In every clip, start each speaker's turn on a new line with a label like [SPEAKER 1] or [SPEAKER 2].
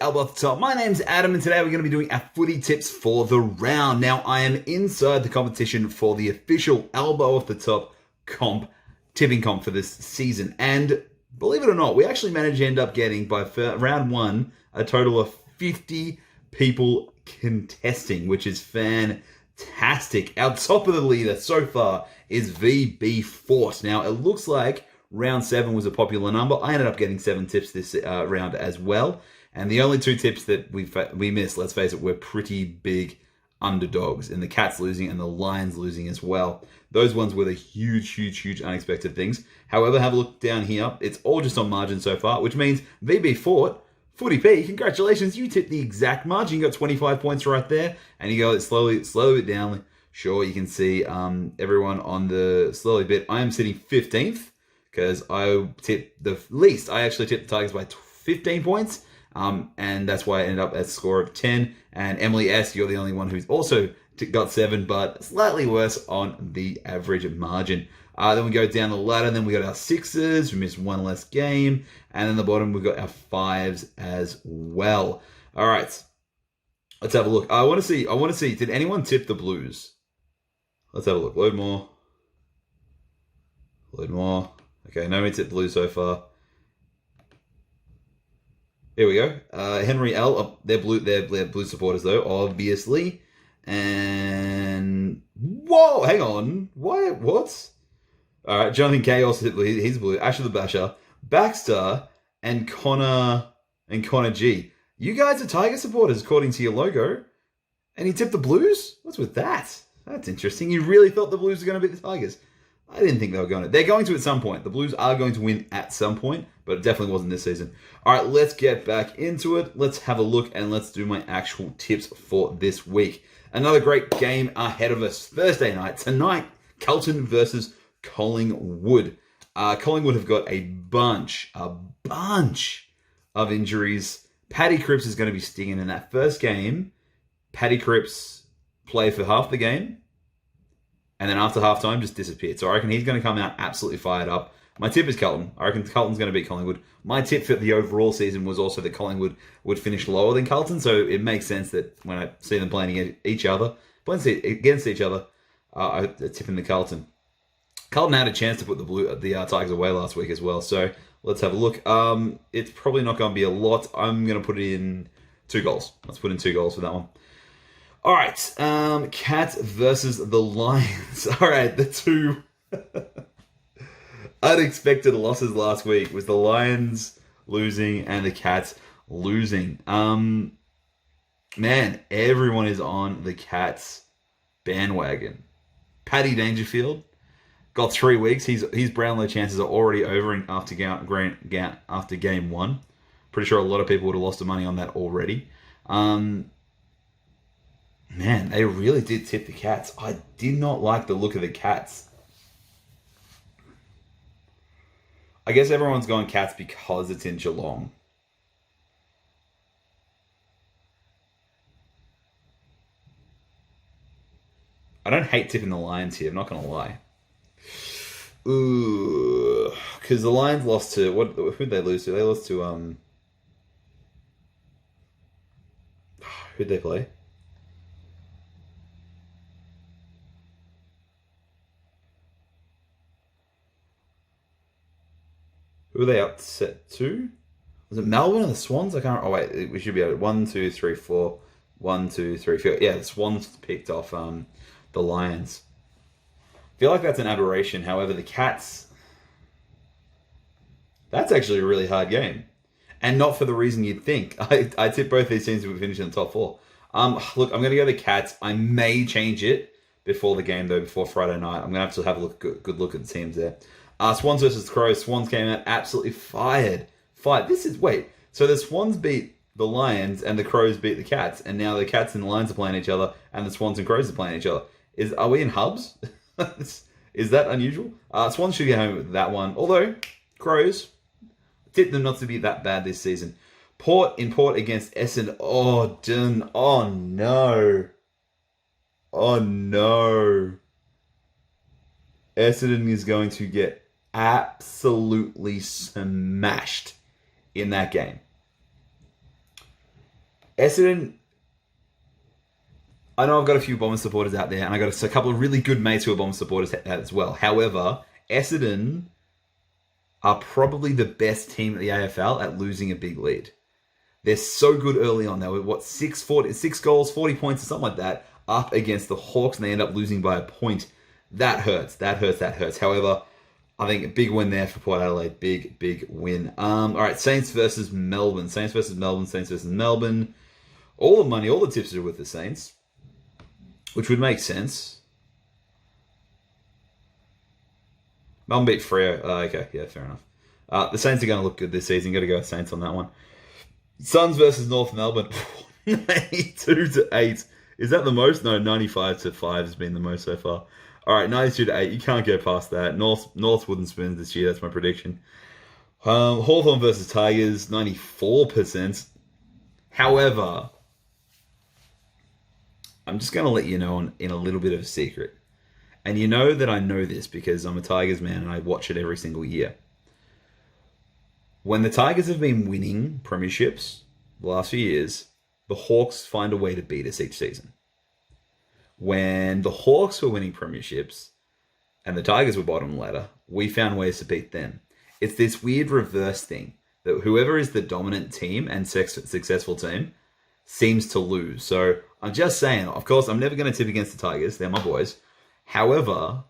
[SPEAKER 1] Elbow off the top. My name's Adam, and today we're going to be doing our footy tips for the round. Now, I am inside the competition for the official Elbow off the top tipping comp for this season. And believe it or not, we actually managed to end up getting, by round one, a total of 50 people contesting, which is fantastic. Our top of the leader so far is VB Fort. Now, it looks like round 7 was a popular number. I ended up getting 7 tips this round as well. And the only 2 tips that we missed, let's face it, were pretty big underdogs. And the Cats losing and the Lions losing as well. Those ones were the huge unexpected things. However, have a look down here. It's all just on margin so far, which means VB Fort, Footy P, congratulations. You tipped the exact margin. You got 25 points right there. And you go slowly down. Sure, you can see everyone on the slowly bit. I am sitting 15th. Because I tipped the least. I actually tipped the Tigers by 15 points. And that's why I ended up at a score of 10. And Emily S., you're the only one who's also got 7, but slightly worse on the average margin. Then we go down the ladder. Then we got our 6s. We missed 1 less game. And then the bottom, we got our 5s as well. All right. Let's have a look. I want to see, did anyone tip the Blues? Let's have a look. Load more. Okay, no one tipped Blue so far. Here we go. Henry L. Oh, they're blue supporters though, obviously. And whoa, hang on. Why? What? All right, Jonathan K. also tipped Blue. He's blue. Asher the Basher, Baxter, and Connor G. You guys are Tiger supporters according to your logo, and he tipped the Blues. What's with that? That's interesting. You really thought the Blues were going to beat the Tigers? I didn't think they were going to. They're going to at some point. The Blues are going to win at some point, but it definitely wasn't this season. All right, let's get back into it. Let's have a look, and let's do my actual tips for this week. Another great game ahead of us. Thursday night. Tonight, CARLTON versus COLLINGWOod. COLLINGWOod have got a bunch of injuries. Paddy Cripps is going to be stinging in that first game. Paddy Cripps play for half the game. And then after halftime, just disappeared. So I reckon he's going to come out absolutely fired up. My tip is CARLTON. I reckon CARLTON's going to beat COLLINGWOod. My tip for the overall season was also that COLLINGWOod would finish lower than CARLTON. So it makes sense that when I see them playing against each other, I'm tipping the CARLTON. CARLTON had a chance to put the Tigers away last week as well. So let's have a look. It's probably not going to be a lot. I'm going to put in 2 goals. Let's put in 2 goals for that one. All right, Cats versus the Lions. All right, the 2 unexpected losses last week was the Lions losing and the Cats losing. Man, everyone is on the Cats bandwagon. Paddy Dangerfield got 3 weeks. His Brownlow chances are already over after game 1. Pretty sure a lot of people would have lost the money on that already. Man, they really did tip the Cats. I did not like the look of the Cats. I guess everyone's going Cats because it's in Geelong. I don't hate tipping the Lions here, I'm not going to lie. Ooh, because the Lions lost to... Who'd they lose to? They lost to... Who'd they play? Who were they upset to? Was it Melbourne or the Swans? I can't... Oh, wait. We should be able to... 1, 2, 3, 4. 1, 2, 3, 4. Yeah, the Swans picked off the Lions. I feel like that's an aberration. However, the Cats... That's actually a really hard game. And not for the reason you'd think. I tip both these teams to finish in the top 4. Look, I'm going to go the Cats. I may change it before the game, though, before Friday night. I'm going to have a good look at the teams there. Swans versus Crows. Swans came out absolutely fired. So the Swans beat the Lions and the Crows beat the Cats, and now the Cats and the Lions are playing each other, and the Swans and Crows are playing each other. Are we in hubs? Is that unusual? Swans should get home with that one. Although, Crows, tip them not to be that bad this season. Port against Essendon. Oh no. Oh no. Essendon is going to get absolutely smashed in that game. Essendon, I know I've got a few Bomber supporters out there, and I got a couple of really good mates who are Bomber supporters as well. However, Essendon are probably the best team at the AFL at losing a big lead. They're so good early on. They were, 6 goals, 40 points, or something like that, up against the Hawks, and they end up losing by a point. That hurts. That hurts. However, I think a big win there for Port Adelaide. Big win. All right, Saints versus Melbourne. Saints versus Melbourne. All the money, all the tips are with the Saints, which would make sense. Melbourne beat Freo. Okay, yeah, fair enough. The Saints are going to look good this season. Got to go with Saints on that one. Suns versus North Melbourne. 92-8. Is that the most? No, 95-5 has been the most so far. All right, 92-8. You can't go past that. North wooden spoons this year. That's my prediction. Hawthorn versus Tigers. 94%. However, I'm just going to let you know in a little bit of a secret. And you know that I know this because I'm a Tigers man and I watch it every single year. When the Tigers have been winning premierships the last few years, the Hawks find a way to beat us each season. When the Hawks were winning premierships and the Tigers were bottom of the ladder, we found ways to beat them. It's this weird reverse thing that whoever is the dominant team and successful team seems to lose. So I'm just saying, of course, I'm never going to tip against the Tigers. They're my boys. However,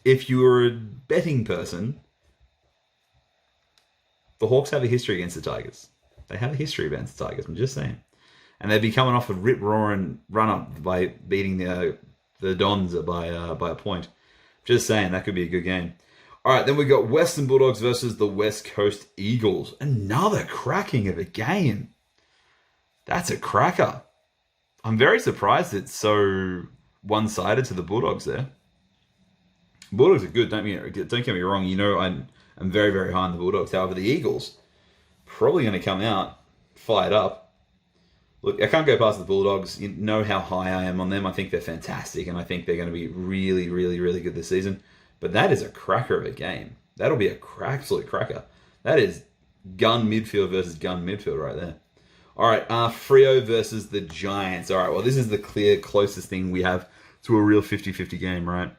[SPEAKER 1] if you're a betting person, the Hawks have a history against the Tigers. They have a history against the Tigers, I'm just saying. And they'd be coming off a rip-roaring run-up by beating the Dons by a point. Just saying, that could be a good game. All right, then we got Western Bulldogs versus the West Coast Eagles. Another cracking of a game. That's a cracker. I'm very surprised it's so one-sided to the Bulldogs there. Bulldogs are good, don't get me wrong. You know I'm very, very high on the Bulldogs. However, the Eagles probably going to come out fired up. Look, I can't go past the Bulldogs. You know how high I am on them. I think they're fantastic, and I think they're going to be really, really, really good this season. But that is a cracker of a game. That'll be a absolute cracker. That is gun midfield versus gun midfield right there. All right, Freo versus the Giants. All right, well, this is the clear closest thing we have to a real 50-50 game, right?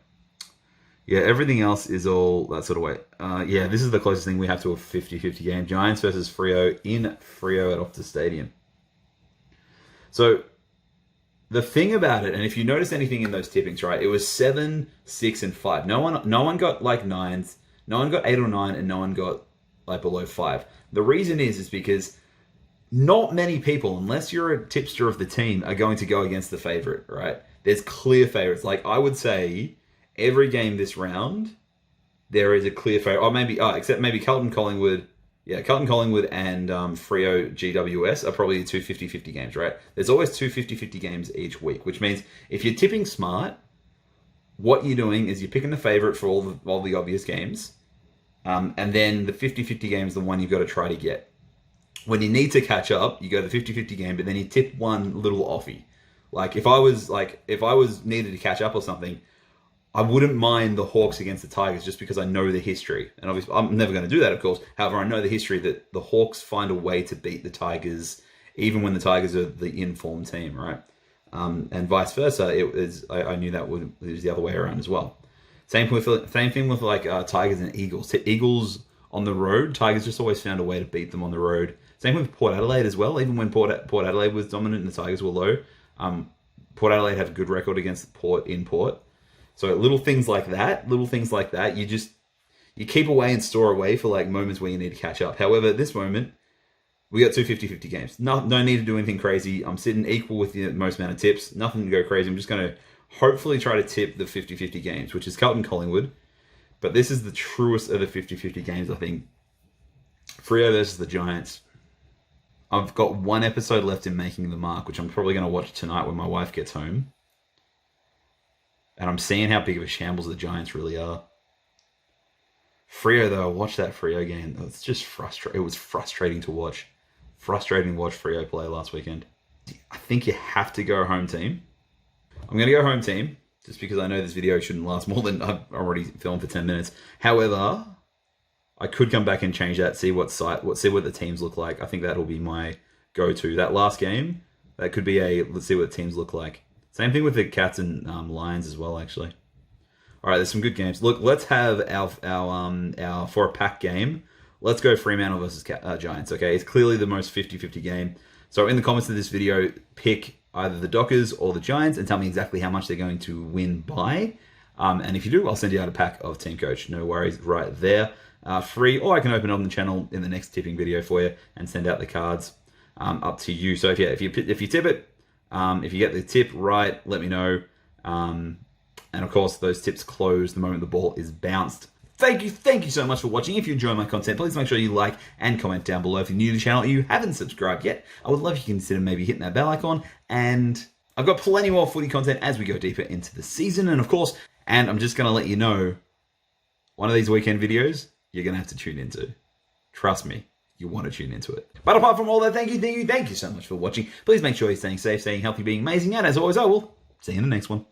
[SPEAKER 1] Yeah, everything else is all that sort of way. Yeah, this is the closest thing we have to a 50-50 game. Giants versus Freo in Freo at Optus Stadium. So, the thing about it, and if you notice anything in those tippings, right, it was 7, 6, and 5. No one got like 9s, no one got 8 or 9, and no one got like below 5. The reason is because not many people, unless you're a tipster of the team, are going to go against the favorite, right? There's clear favorites. Like, I would say every game this round, there is a clear favorite. Or maybe, except maybe Carlton, Collingwood. Yeah, Carlton, Collingwood, and Freo, GWS are probably the two 50-50 games, right? There's always two 50-50 games each week, which means if you're tipping smart, what you're doing is you're picking the favorite for all the obvious games, and then the 50-50 game is the one you've got to try to get. When you need to catch up, you go to the 50-50 game, but then you tip one little offie. Like if I was needed to catch up or something, I wouldn't mind the Hawks against the Tigers just because I know the history. And obviously, I'm never going to do that, of course. However, I know the history that the Hawks find a way to beat the Tigers, even when the Tigers are the informed team, right? And vice versa. I knew it was the other way around as well. Same thing with like Tigers and Eagles. Eagles on the road, Tigers just always found a way to beat them on the road. Same with Port Adelaide as well. Even when Port Adelaide was dominant and the Tigers were low, Port Adelaide have a good record against Port in Port. So little things like that, you keep away and store away for like moments where you need to catch up. However, at this moment, we got two 50-50 games. No need to do anything crazy. I'm sitting equal with the most amount of tips. Nothing to go crazy. I'm just going to hopefully try to tip the 50-50 games, which is Carlton, Collingwood. But this is the truest of the 50-50 games, I think. Freo versus the Giants. I've got one episode left in Making the Mark, which I'm probably going to watch tonight when my wife gets home. And I'm seeing how big of a shambles the Giants really are. Freo, though, I watched that Freo game. It's just frustrating. It was frustrating to watch. Frustrating to watch Freo play last weekend. I think you have to go home team. I'm going to go home team, just because I know this video shouldn't last more than I've already filmed for 10 minutes. However, I could come back and change that, see what the teams look like. I think that'll be my go to. That last game, that could be let's see what the teams look like. Same thing with the Cats and Lions as well, actually. All right, there's some good games. Look, let's have our for a pack game. Let's go Fremantle versus Giants, okay? It's clearly the most 50-50 game. So in the comments of this video, pick either the Dockers or the Giants and tell me exactly how much they're going to win by. And if you do, I'll send you out a pack of Teamcocah. No worries, right there. Free, or I can open it on the channel in the next tipping video for you and send out the cards. Up to you. So if you tip it, if you get the tip right, let me know. And of course, those tips close the moment the ball is bounced. Thank you so much for watching. If you enjoy my content, please make sure you like and comment down below. If you're new to the channel and you haven't subscribed yet, I would love if you consider maybe hitting that bell icon. And I've got plenty more footy content as we go deeper into the season. And of course, and I'm just going to let you know, one of these weekend videos, you're going to have to tune into. Trust me, you want to tune into it. But apart from all that, thank you so much for watching. Please make sure you're staying safe, staying healthy, being amazing. And as always, I will see you in the next one.